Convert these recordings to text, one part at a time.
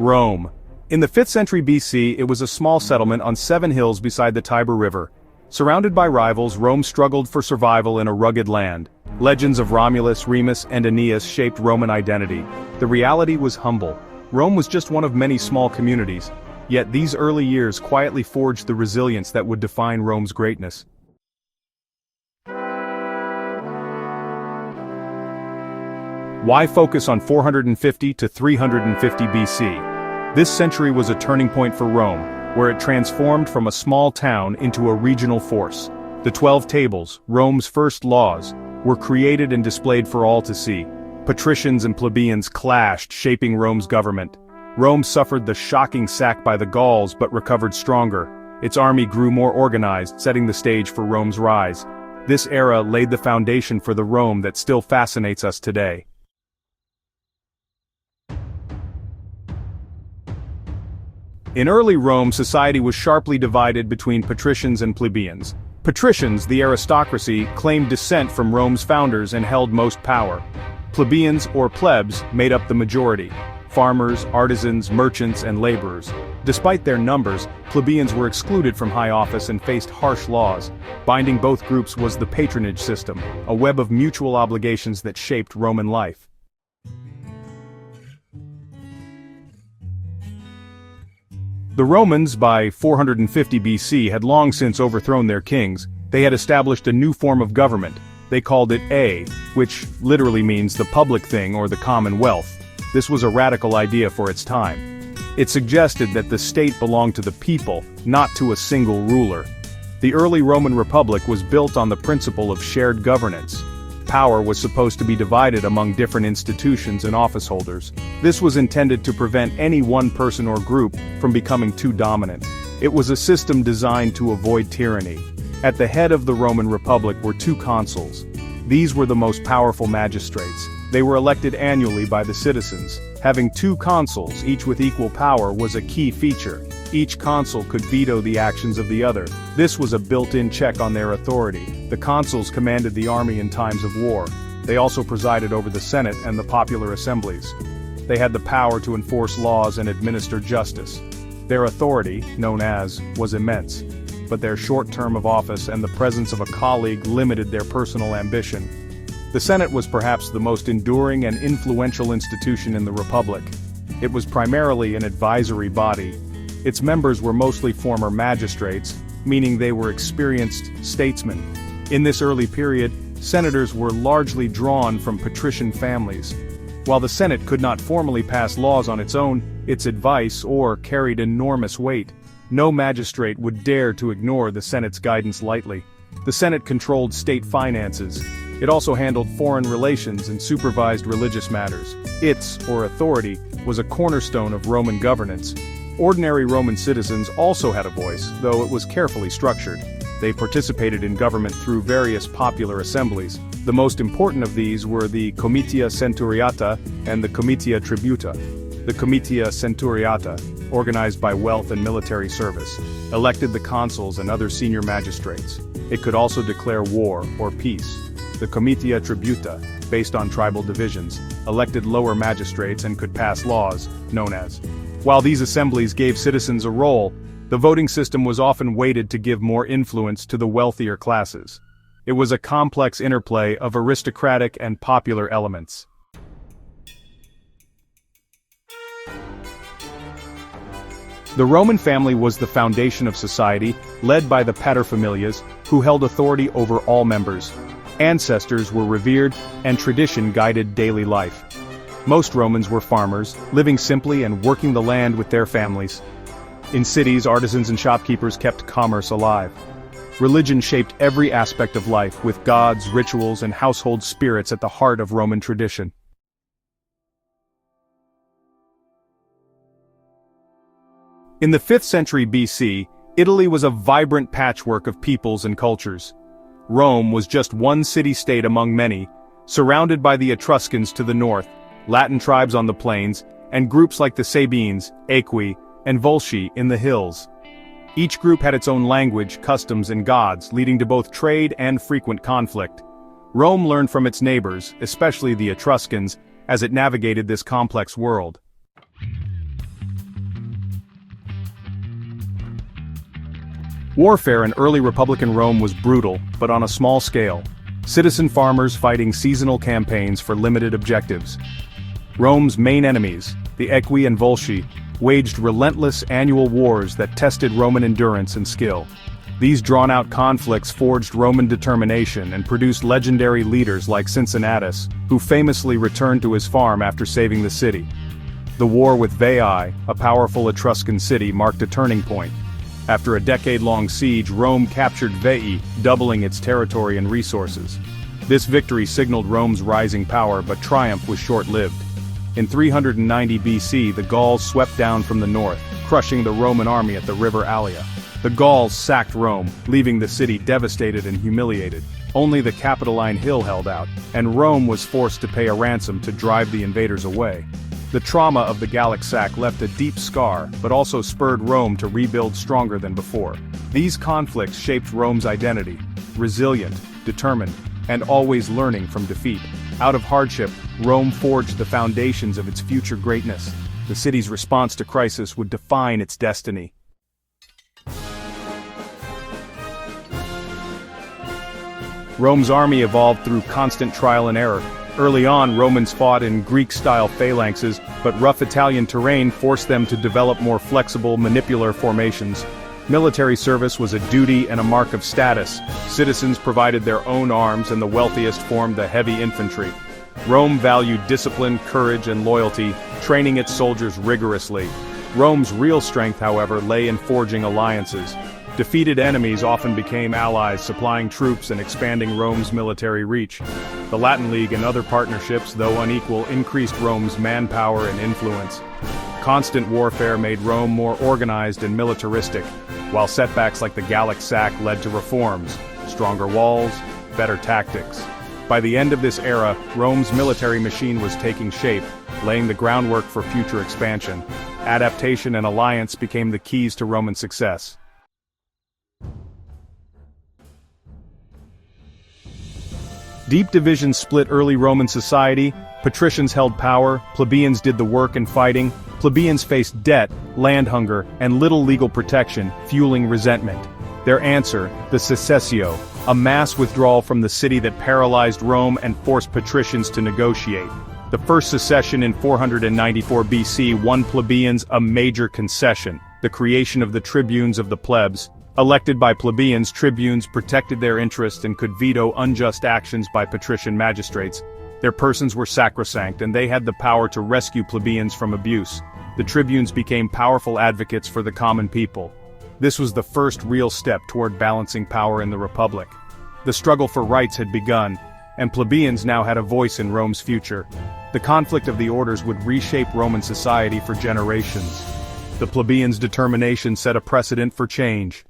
Rome. In the 5th century BC, it was a small settlement on 7 hills beside the Tiber River. Surrounded by rivals, Rome struggled for survival in a rugged land. Legends of Romulus, Remus, and Aeneas shaped Roman identity. The reality was humble. Rome was just one of many small communities. Yet these early years quietly forged the resilience that would define Rome's greatness. Why focus on 450 to 350 BC? This century was a turning point for Rome, where it transformed from a small town into a regional force. The 12 Tables, Rome's first laws, were created and displayed for all to see. Patricians and plebeians clashed, shaping Rome's government. Rome suffered the shocking sack by the Gauls but recovered stronger. Its army grew more organized, setting the stage for Rome's rise. This era laid the foundation for the Rome that still fascinates us today. In early Rome, society was sharply divided between patricians and plebeians. Patricians, the aristocracy, claimed descent from Rome's founders and held most power. Plebeians, or plebs, made up the majority. Farmers, artisans, merchants, and laborers. Despite their numbers, plebeians were excluded from high office and faced harsh laws. Binding both groups was the patronage system, a web of mutual obligations that shaped Roman life. The Romans, by 450 BC, had long since overthrown their kings. They had established a new form of government. They called it which literally means the public thing or the commonwealth. This was a radical idea for its time. It suggested that the state belonged to the people, not to a single ruler. The early Roman Republic was built on the principle of shared governance. Power was supposed to be divided among different institutions and office holders. This was intended to prevent any one person or group from becoming too dominant. It was a system designed to avoid tyranny. At the head of the Roman Republic were 2 consuls. These were the most powerful magistrates. They were elected annually by the citizens. Having 2 consuls, each with equal power, was a key feature. Each consul could veto the actions of the other. This was a built-in check on their authority. The consuls commanded the army in times of war. They also presided over the Senate and the popular assemblies. They had the power to enforce laws and administer justice. Their authority, known as, was immense. But their short term of office and the presence of a colleague limited their personal ambition. The Senate was perhaps the most enduring and influential institution in the Republic. It was primarily an advisory body. Its members were mostly former magistrates, meaning they were experienced statesmen. In this early period, senators were largely drawn from patrician families. While the Senate could not formally pass laws on its own, its advice carried enormous weight. No magistrate would dare to ignore the Senate's guidance lightly. The Senate controlled state finances. It also handled foreign relations and supervised religious matters. Its authority was a cornerstone of Roman governance. Ordinary Roman citizens also had a voice, though it was carefully structured. They participated in government through various popular assemblies. The most important of these were the Comitia Centuriata and the Comitia Tributa. The Comitia Centuriata, organized by wealth and military service, elected the consuls and other senior magistrates. It could also declare war or peace. The Comitia Tributa, based on tribal divisions, elected lower magistrates and could pass laws, known as. While these assemblies gave citizens a role, the voting system was often weighted to give more influence to the wealthier classes. It was a complex interplay of aristocratic and popular elements. The Roman family was the foundation of society, led by the paterfamilias, who held authority over all members. Ancestors were revered, and tradition guided daily life. Most Romans were farmers, living simply and working the land with their families. In cities, artisans and shopkeepers kept commerce alive. Religion shaped every aspect of life, with gods, rituals, and household spirits at the heart of Roman tradition. In the 5th century BC, Italy was a vibrant patchwork of peoples and cultures. Rome was just one city-state among many, surrounded by the Etruscans to the north, Latin tribes on the plains, and groups like the Sabines, Aequi, and Volsci in the hills. Each group had its own language, customs, and gods, leading to both trade and frequent conflict. Rome learned from its neighbors, especially the Etruscans, as it navigated this complex world. Warfare in early Republican Rome was brutal, but on a small scale. Citizen farmers fighting seasonal campaigns for limited objectives. Rome's main enemies, the Equi and Volsci, waged relentless annual wars that tested Roman endurance and skill. These drawn-out conflicts forged Roman determination and produced legendary leaders like Cincinnatus, who famously returned to his farm after saving the city. The war with Veii, a powerful Etruscan city, marked a turning point. After a decade-long siege, Rome captured Veii, doubling its territory and resources. This victory signaled Rome's rising power, but triumph was short-lived. In 390 BC, the Gauls swept down from the north, crushing the Roman army at the river Allia. The Gauls sacked Rome, leaving the city devastated and humiliated. Only the Capitoline Hill held out, and Rome was forced to pay a ransom to drive the invaders away. The trauma of the Gallic sack left a deep scar, but also spurred Rome to rebuild stronger than before. These conflicts shaped Rome's identity: resilient, determined, and always learning from defeat. Out of hardship, Rome forged the foundations of its future greatness. The city's response to crisis would define its destiny. Rome's army evolved through constant trial and error. Early on, Romans fought in Greek-style phalanxes, but rough Italian terrain forced them to develop more flexible, manipular formations. Military service was a duty and a mark of status. Citizens provided their own arms, and the wealthiest formed the heavy infantry. Rome valued discipline, courage, and loyalty, training its soldiers rigorously. Rome's real strength, however, lay in forging alliances. Defeated enemies often became allies, supplying troops and expanding Rome's military reach. The Latin League and other partnerships, though unequal, increased Rome's manpower and influence. Constant warfare made Rome more organized and militaristic, while setbacks like the Gallic sack led to reforms: stronger walls, better tactics. By the end of this era, Rome's military machine was taking shape, laying the groundwork for future expansion. Adaptation and alliance became the keys to Roman success. Deep divisions split early Roman society. Patricians held power, plebeians did the work and fighting. Plebeians faced debt, land hunger, and little legal protection, fueling resentment. Their answer, the secessio, a mass withdrawal from the city that paralyzed Rome and forced patricians to negotiate. The first secession in 494 BC won plebeians a major concession: the creation of the tribunes of the plebs. Elected by plebeians, tribunes protected their interests and could veto unjust actions by patrician magistrates. Their persons were sacrosanct, and they had the power to rescue plebeians from abuse. The tribunes became powerful advocates for the common people. This was the first real step toward balancing power in the Republic. The struggle for rights had begun, and plebeians now had a voice in Rome's future. The conflict of the orders would reshape Roman society for generations. The plebeians' determination set a precedent for change.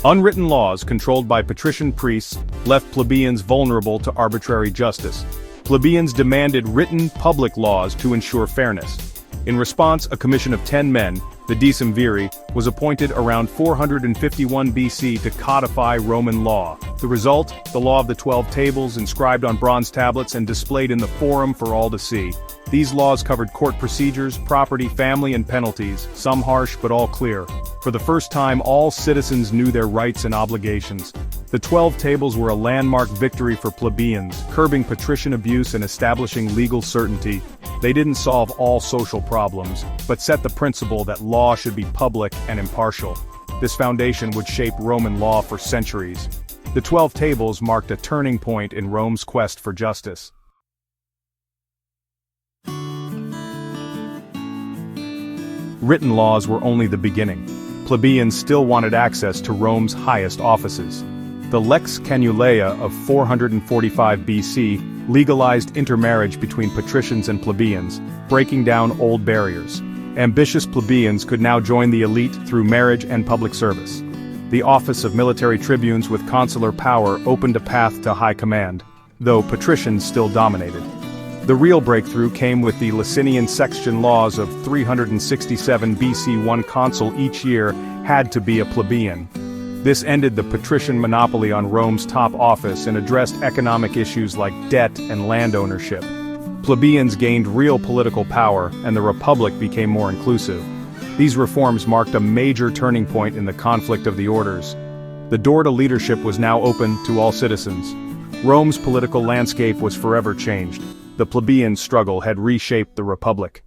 Unwritten laws controlled by patrician priests left plebeians vulnerable to arbitrary justice. Plebeians demanded written, public laws to ensure fairness. In response, a commission of 10 men, the Decemviri, was appointed around 451 BC to codify Roman law. The result, the Law of the 12 Tables, inscribed on bronze tablets and displayed in the Forum for all to see. These laws covered court procedures, property, family, and penalties, some harsh but all clear. For the first time, all citizens knew their rights and obligations. The 12 Tables were a landmark victory for plebeians, curbing patrician abuse and establishing legal certainty. They didn't solve all social problems, but set the principle that law should be public and impartial. This foundation would shape Roman law for centuries. The 12 Tables marked a turning point in Rome's quest for justice. Written laws were only the beginning. Plebeians still wanted access to Rome's highest offices. The Lex Canuleia of 445 BC legalized intermarriage between patricians and plebeians, breaking down old barriers. Ambitious plebeians could now join the elite through marriage and public service. The office of military tribunes with consular power opened a path to high command, though patricians still dominated. The real breakthrough came with the Licinian Sextian laws of 367 BC. One consul each year had to be a plebeian. This ended the patrician monopoly on Rome's top office and addressed economic issues like debt and land ownership. Plebeians gained real political power, and the republic became more inclusive. These reforms marked a major turning point in the conflict of the orders. The door to leadership was now open to all citizens. Rome's political landscape was forever changed. The plebeian struggle had reshaped the republic.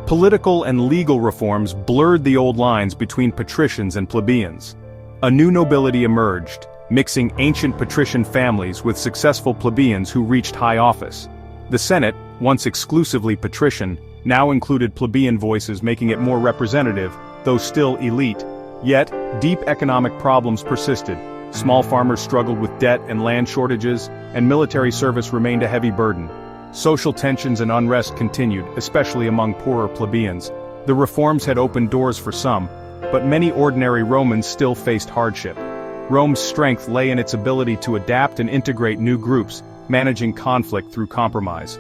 Political and legal reforms blurred the old lines between patricians and plebeians. A new nobility emerged, mixing ancient patrician families with successful plebeians who reached high office. The Senate, once exclusively patrician, now included plebeian voices, making it more representative, though still elite. Yet, deep economic problems persisted. Small farmers struggled with debt and land shortages, and military service remained a heavy burden. Social tensions and unrest continued, especially among poorer plebeians. The reforms had opened doors for some, but many ordinary Romans still faced hardship. Rome's strength lay in its ability to adapt and integrate new groups, managing conflict through compromise.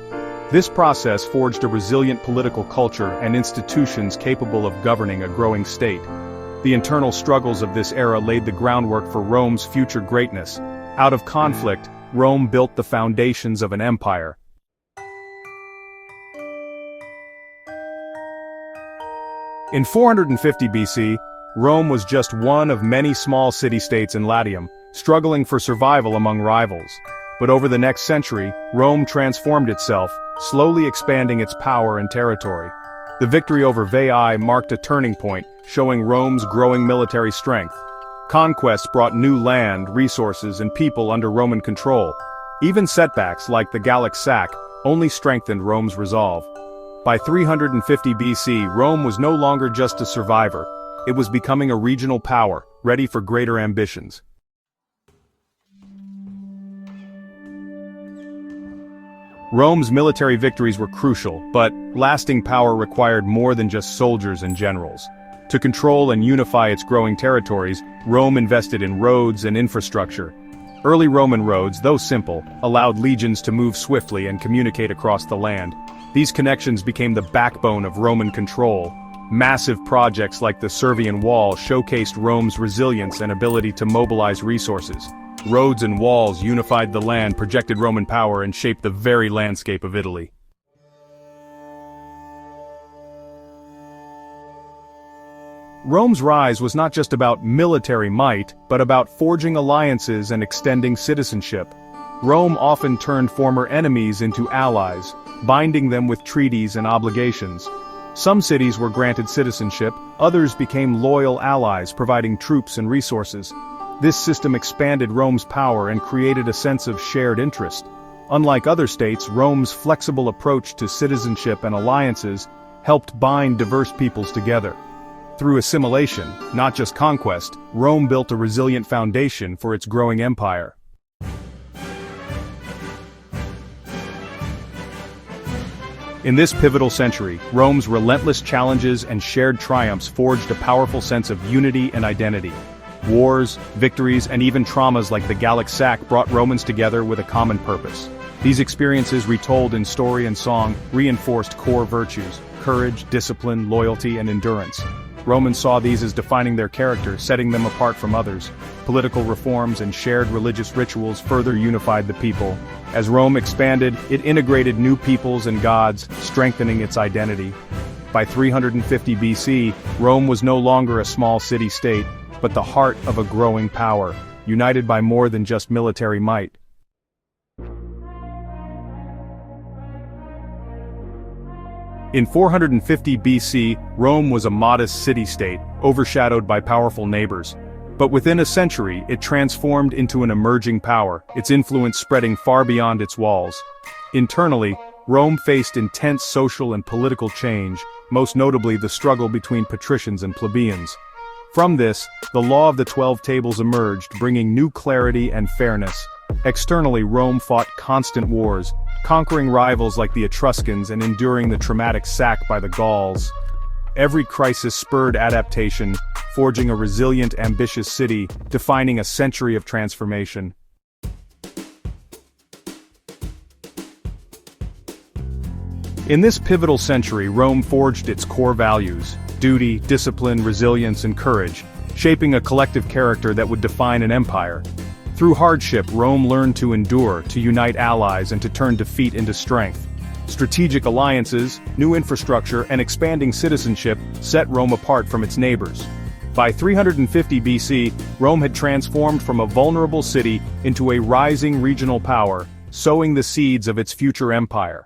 This process forged a resilient political culture and institutions capable of governing a growing state. The internal struggles of this era laid the groundwork for Rome's future greatness. Out of conflict, Rome built the foundations of an empire. In 450 BC, Rome was just one of many small city-states in Latium, struggling for survival among rivals. But over the next century, Rome transformed itself, slowly expanding its power and territory. The victory over Veii marked a turning point, showing Rome's growing military strength. Conquests brought new land, resources, and people under Roman control. Even setbacks like the Gallic sack only strengthened Rome's resolve. By 350 BC, Rome was no longer just a survivor. It was becoming a regional power, ready for greater ambitions. Rome's military victories were crucial, but lasting power required more than just soldiers and generals. To control and unify its growing territories, Rome invested in roads and infrastructure. Early Roman roads, though simple, allowed legions to move swiftly and communicate across the land. These connections became the backbone of Roman control. Massive projects like the Servian Wall showcased Rome's resilience and ability to mobilize resources. Roads and walls unified the land, projected Roman power, and shaped the very landscape of Italy. Rome's rise was not just about military might, but about forging alliances and extending citizenship. Rome often turned former enemies into allies, binding them with treaties and obligations. Some cities were granted citizenship, others became loyal allies, providing troops and resources. This system expanded Rome's power and created a sense of shared interest. Unlike other states, Rome's flexible approach to citizenship and alliances helped bind diverse peoples together. Through assimilation, not just conquest, Rome built a resilient foundation for its growing empire. In this pivotal century, Rome's relentless challenges and shared triumphs forged a powerful sense of unity and identity. Wars, victories, and even traumas like the Gallic sack brought Romans together with a common purpose. These experiences, retold in story and song, reinforced core virtues: courage, discipline, loyalty, and endurance. Romans saw these as defining their character, setting them apart from others. Political reforms and shared religious rituals further unified the people. As Rome expanded, it integrated new peoples and gods, strengthening its identity. By 350 BC, Rome was no longer a small city-state, but the heart of a growing power, united by more than just military might. In 450 BC, Rome was a modest city-state, overshadowed by powerful neighbors. But within a century, it transformed into an emerging power, its influence spreading far beyond its walls. Internally, Rome faced intense social and political change, most notably the struggle between patricians and plebeians. From this, the Law of the 12 Tables emerged, bringing new clarity and fairness. Externally, Rome fought constant wars, conquering rivals like the Etruscans and enduring the traumatic sack by the Gauls. Every crisis spurred adaptation, forging a resilient, ambitious city, defining a century of transformation. In this pivotal century, Rome forged its core values: duty, discipline, resilience, and courage, shaping a collective character that would define an empire. Through hardship, Rome learned to endure, to unite allies and to turn defeat into strength. Strategic alliances, new infrastructure, and expanding citizenship set Rome apart from its neighbors. By 350 BC, Rome had transformed from a vulnerable city into a rising regional power, sowing the seeds of its future empire.